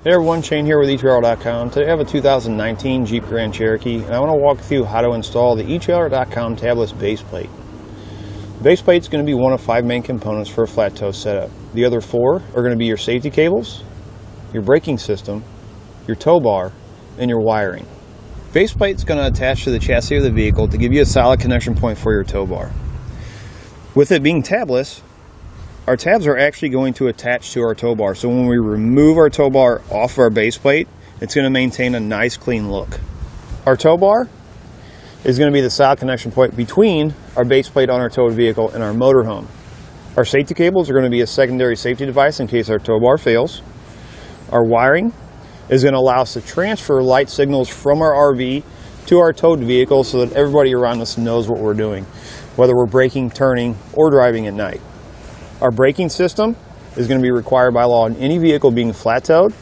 Hey everyone, Shane here with etrailer.com. Today I have a 2019 Jeep Grand Cherokee and I want to walk through how to install the etrailer.com tabless base plate. The base plate is going to be one of 5 main components for a flat toe setup. The other 4 are going to be your safety cables, your braking system, your tow bar, and your wiring. Base plate is going to attach to the chassis of the vehicle to give you a solid connection point for your tow bar. With it being tabless, our tabs are actually going to attach to our tow bar, so when we remove our tow bar off of our base plate, it's going to maintain a nice clean look. Our tow bar is going to be the solid connection point between our base plate on our towed vehicle and our motorhome. Our safety cables are going to be a secondary safety device in case our tow bar fails. Our wiring is going to allow us to transfer light signals from our RV to our towed vehicle so that everybody around us knows what we're doing, whether we're braking, turning, or driving at night. Our braking system is going to be required by law in any vehicle being flat towed,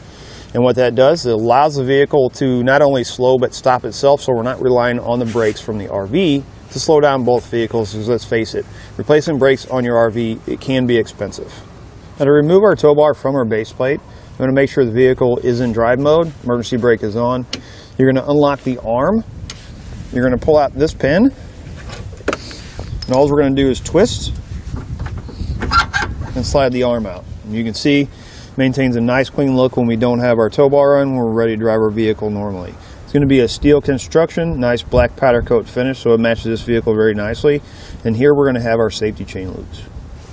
and what that does is it allows the vehicle to not only slow but stop itself, so we're not relying on the brakes from the RV to slow down both vehicles, because let's face it, replacing brakes on your RV, it can be expensive. Now to remove our tow bar from our base plate, I'm going to make sure the vehicle is in drive mode, emergency brake is on. You're going to unlock the arm, you're going to pull out this pin, and all we're going to do is twist and slide the arm out. And you can see maintains a nice clean look when we don't have our tow bar on, when we're ready to drive our vehicle normally. It's going to be a steel construction, nice black powder coat finish, so it matches this vehicle very nicely. And here we're going to have our safety chain loops.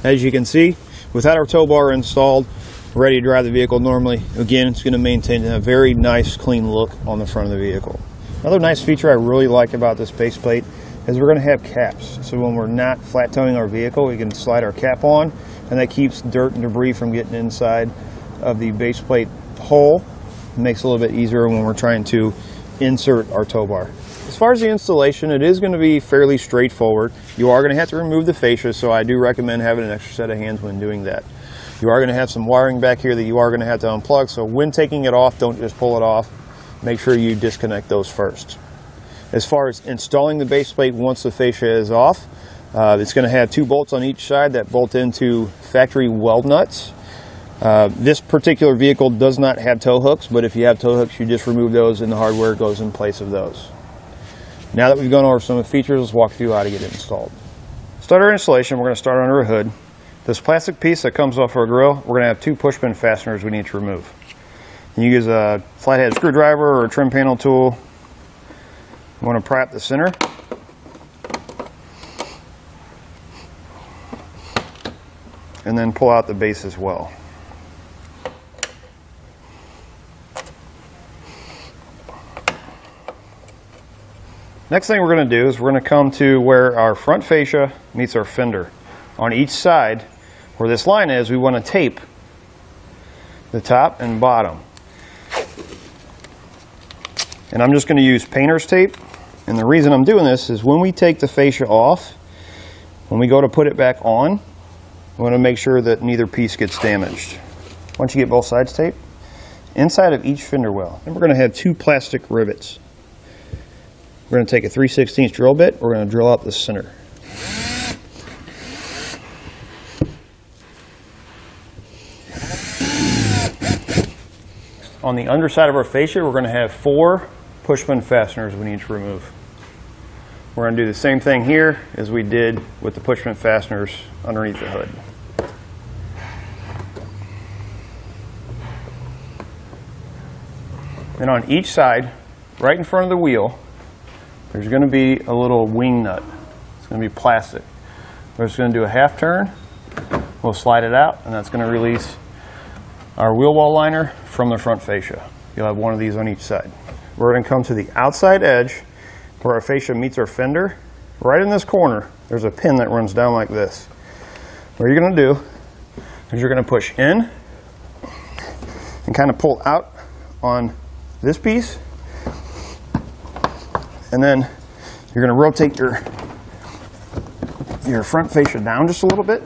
As you can see, without our tow bar installed, ready to drive the vehicle normally, again, it's going to maintain a very nice clean look on the front of the vehicle. Another nice feature I really like about this base plate is we're going to have caps. So when we're not flat towing our vehicle, we can slide our cap on, and that keeps dirt and debris from getting inside of the base plate hole. It makes it a little bit easier when we're trying to insert our tow bar. As far as the installation, it is going to be fairly straightforward. You are going to have to remove the fascia, so I do recommend having an extra set of hands when doing that. You are going to have some wiring back here that you are going to have to unplug, so when taking it off, don't just pull it off. Make sure you disconnect those first. As far as installing the base plate once the fascia is off, it's going to have 2 bolts on each side that bolt into factory weld nuts. This particular vehicle does not have tow hooks, but if you have tow hooks, you just remove those and the hardware goes in place of those. Now that we've gone over some of the features, let's walk through how to get it installed. To start our installation, we're going to start under a hood. This plastic piece that comes off our grill, we're going to have 2 push pin fasteners we need to remove. You use a flathead screwdriver or a trim panel tool. You want to pry up the center. And then pull out the base as well. Next thing we're going to do is we're going to come to where our front fascia meets our fender. On each side, where this line is, we want to tape the top and bottom. And I'm just going to use painter's tape. And the reason I'm doing this is when we take the fascia off, when we go to put it back on, we want to make sure that neither piece gets damaged. Once you get both sides taped, inside of each fender well, and we're going to have 2 plastic rivets. We're going to take a 3/16 drill bit, we're going to drill out the center. On the underside of our fascia, we're going to have 4 push pin fasteners we need to remove. We're going to do the same thing here as we did with the push pin fasteners underneath the hood. And on each side, right in front of the wheel, there's going to be a little wing nut. It's going to be plastic. We're just going to do a half turn. We'll slide it out, and that's going to release our wheel wall liner from the front fascia. You'll have 1 of these on each side. We're going to come to the outside edge where our fascia meets our fender. Right in this corner, there's a pin that runs down like this. What you're going to do is you're going to push in and kind of pull out on this piece, and then you're going to rotate your front fascia down just a little bit,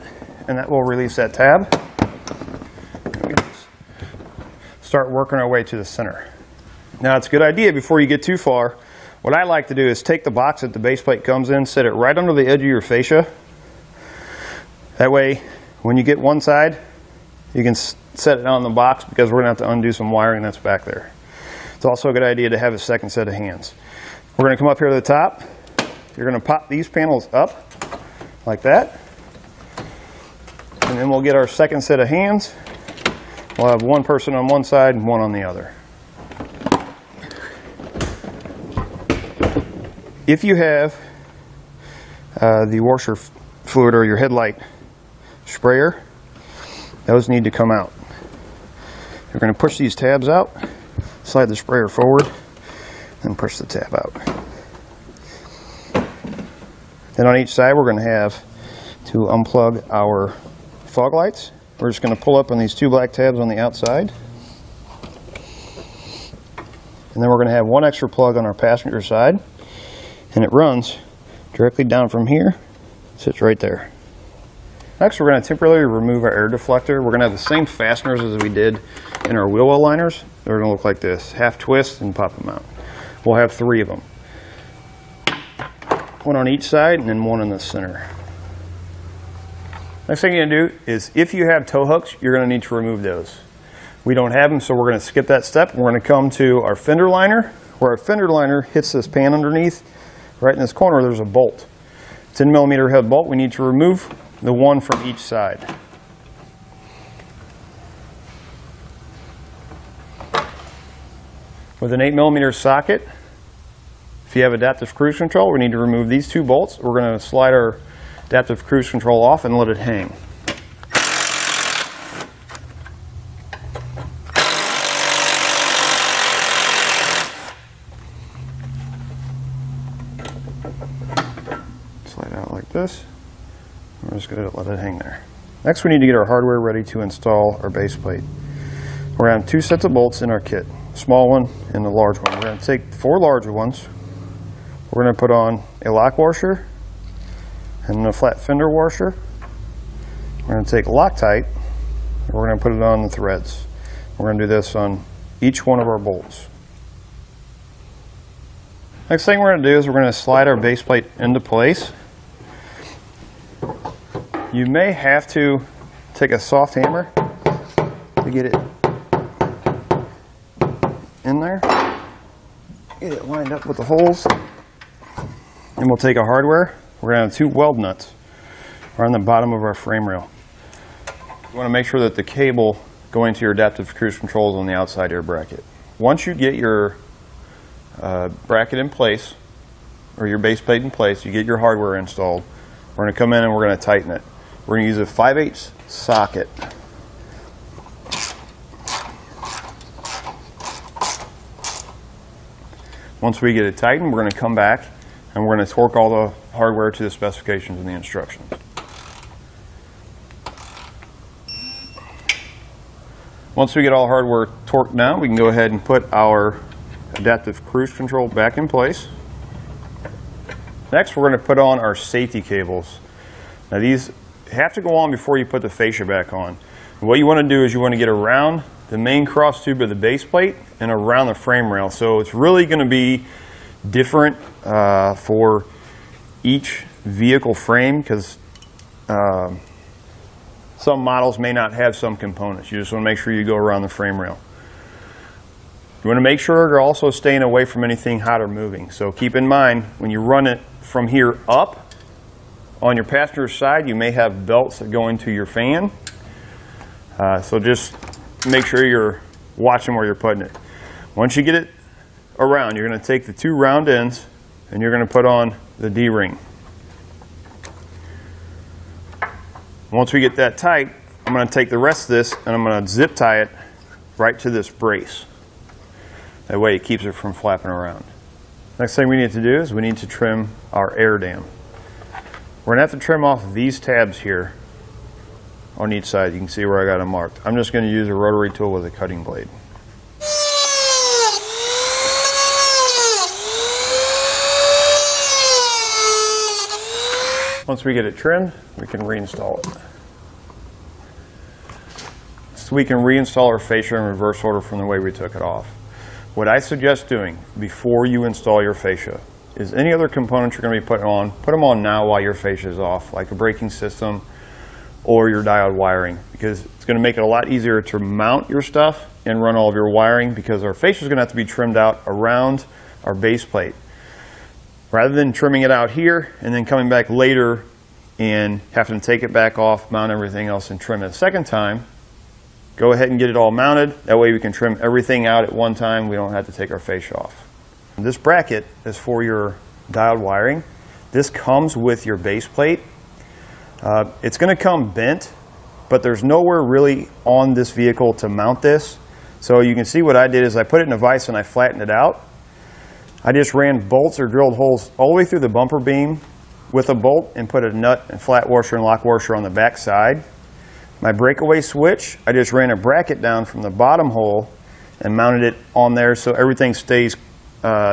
and that will release that tab. Start working our way to the center. Now it's a good idea before you get too far. What I like to do is take the box that the base plate comes in, set it right under the edge of your fascia. That way, when you get one side, You can set it on the box because we're going to have to undo some wiring that's back there. It's also a good idea to have a second set of hands. We're going to come up here to the top. You're going to pop these panels up like that. And then we'll get our second set of hands. We'll have one person on one side and one on the other. If you have the washer fluid or your headlight sprayer, those need to come out. You're going to push these tabs out, slide the sprayer forward, and push the tab out. Then on each side we're going to have to unplug our fog lights. We're just going to pull up on these two black tabs on the outside. And then we're going to have one extra plug on our passenger side. And it runs directly down from here, sits right there. Next, we're going to temporarily remove our air deflector. We're going to have the same fasteners as we did in our wheel well liners. They're going to look like this, half twist and pop them out. We'll have 3 of them. One on each side and then one in the center. Next thing you're going to do is, if you have tow hooks, you're going to need to remove those. We don't have them, so we're going to skip that step. We're going to come to our fender liner, where our fender liner hits this pan underneath. Right in this corner there's a bolt. 10mm head bolt. We need to remove the one from each side. With an 8mm socket, if you have adaptive cruise control, we need to remove these 2 bolts. We're going to slide our adaptive cruise control off and let it hang. Slide out like this. We're just going to let it hang there. Next, we need to get our hardware ready to install our base plate. We're going to have 2 sets of bolts in our kit, small one and the large one. We're going to take 4 larger ones. We're going to put on a lock washer and a flat fender washer. We're going to take Loctite and we're going to put it on the threads. We're going to do this on each one of our bolts. Next thing we're going to do is we're going to slide our base plate into place. You may have to take a soft hammer to get it in there. Get it lined up with the holes. And we'll take our hardware. We're going to have 2 weld nuts around the bottom of our frame rail. You want to make sure that the cable going to your adaptive cruise control is on the outside of your bracket. Once you get your bracket in place, or your base plate in place, you get your hardware installed, we're going to come in and we're going to tighten it. We're going to use a 5/8 socket. Once we get it tightened, we're going to come back and we're going to torque all the hardware to the specifications and the instructions. Once we get all hardware torqued down, we can go ahead and put our adaptive cruise control back in place. Next, we're going to put on our safety cables. Now these have to go on before you put the fascia back on. And what you want to do is you want to get around the main cross tube of the base plate and around the frame rail. So it's really going to be different for each vehicle frame, because some models may not have some components. You just want to make sure you go around the frame rail. You want to make sure you're also staying away from anything hot or moving. So keep in mind, when you run it from here up, on your passenger side, you may have belts that go into your fan. So just make sure you're watching where you're putting it. Once you get it around, you're going to take the 2 round ends and you're going to put on the D-ring. Once we get that tight, I'm going to take the rest of this and I'm going to zip tie it right to this brace. That way it keeps it from flapping around. Next thing we need to do is we need to trim our air dam. We're going to have to trim off these tabs here on each side. You can see where I got them marked. I'm just going to use a rotary tool with a cutting blade. Once we get it trimmed, we can reinstall it. So we can reinstall our fascia in reverse order from the way we took it off. What I suggest doing before you install your fascia is any other components you're going to be putting on, put them on now while your fascia is off, like a braking system or your diode wiring, because it's going to make it a lot easier to mount your stuff and run all of your wiring, because our fascia is going to have to be trimmed out around our base plate. Rather than trimming it out here and then coming back later and having to take it back off, mount everything else, and trim it a second time, go ahead and get it all mounted. That way we can trim everything out at one time. We don't have to take our fascia off. This bracket is for your diode wiring. This comes with your base plate. It's going to come bent, but there's nowhere really on this vehicle to mount this. So you can see what I did is I put it in a vise and I flattened it out. I just ran bolts or drilled holes all the way through the bumper beam with a bolt and put a nut and flat washer and lock washer on the back side. My breakaway switch, I just ran a bracket down from the bottom hole and mounted it on there so everything stays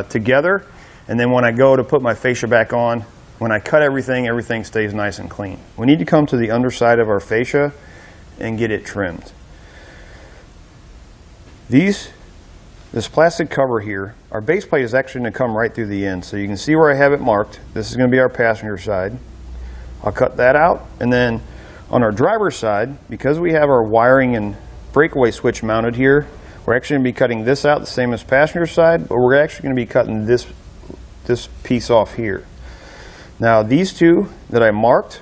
together. And then when I go to put my fascia back on, when I cut everything, everything stays nice and clean. We need to come to the underside of our fascia and get it trimmed. This plastic cover here, our base plate is actually going to come right through the end. So you can see where I have it marked. This is going to be our passenger side. I'll cut that out. And then on our driver's side, because we have our wiring and breakaway switch mounted here, we're actually going to be cutting this out the same as passenger side, but we're actually going to be cutting this piece off here. Now these two that I marked,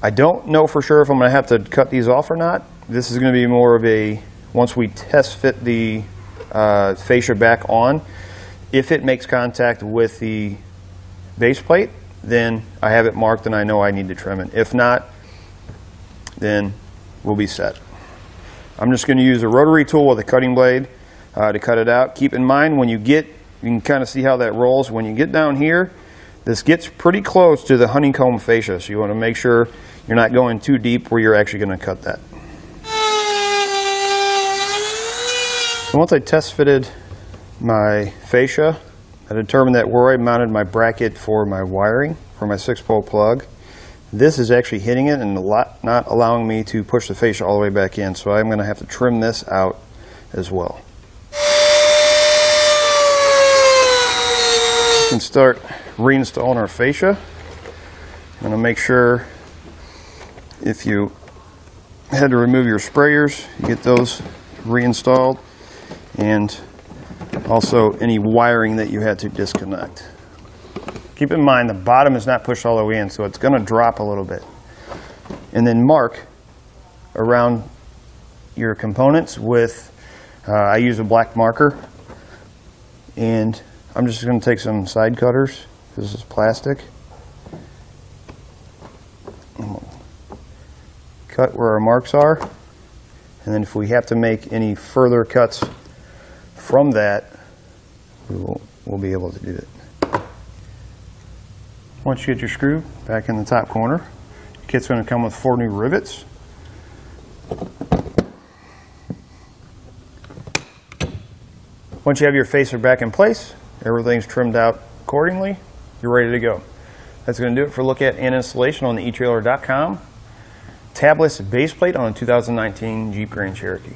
I don't know for sure if I'm going to have to cut these off or not. This is going to be more of a, once we test fit the fascia back on, if it makes contact with the base plate, then I have it marked and I know I need to trim it. If not, then we'll be set. I'm just going to use a rotary tool with a cutting blade to cut it out. Keep in mind when you can kind of see how that rolls. When you get down here, this gets pretty close to the honeycomb fascia, so you want to make sure you're not going too deep where you're actually going to cut that. So once I test fitted my fascia, I determined that where I mounted my bracket for my wiring, for my 6-pole plug, this is actually hitting it and not allowing me to push the fascia all the way back in. So I'm going to have to trim this out as well. We can start reinstalling our fascia. I'm going to make sure if you had to remove your sprayers, you get those reinstalled, and also any wiring that you had to disconnect. Keep in mind the bottom is not pushed all the way in, so it's going to drop a little bit. And then mark around your components with, I use a black marker, and I'm just going to take some side cutters. This is plastic. Cut where our marks are, and then if we have to make any further cuts from that, we'll be able to do it. Once you get your screw back in the top corner, the kit's going to come with 4 new rivets. Once you have your fascia back in place, everything's trimmed out accordingly, you're ready to go. That's going to do it for look at and installation on the etrailer.com tabless base plate on a 2019 Jeep Grand Cherokee.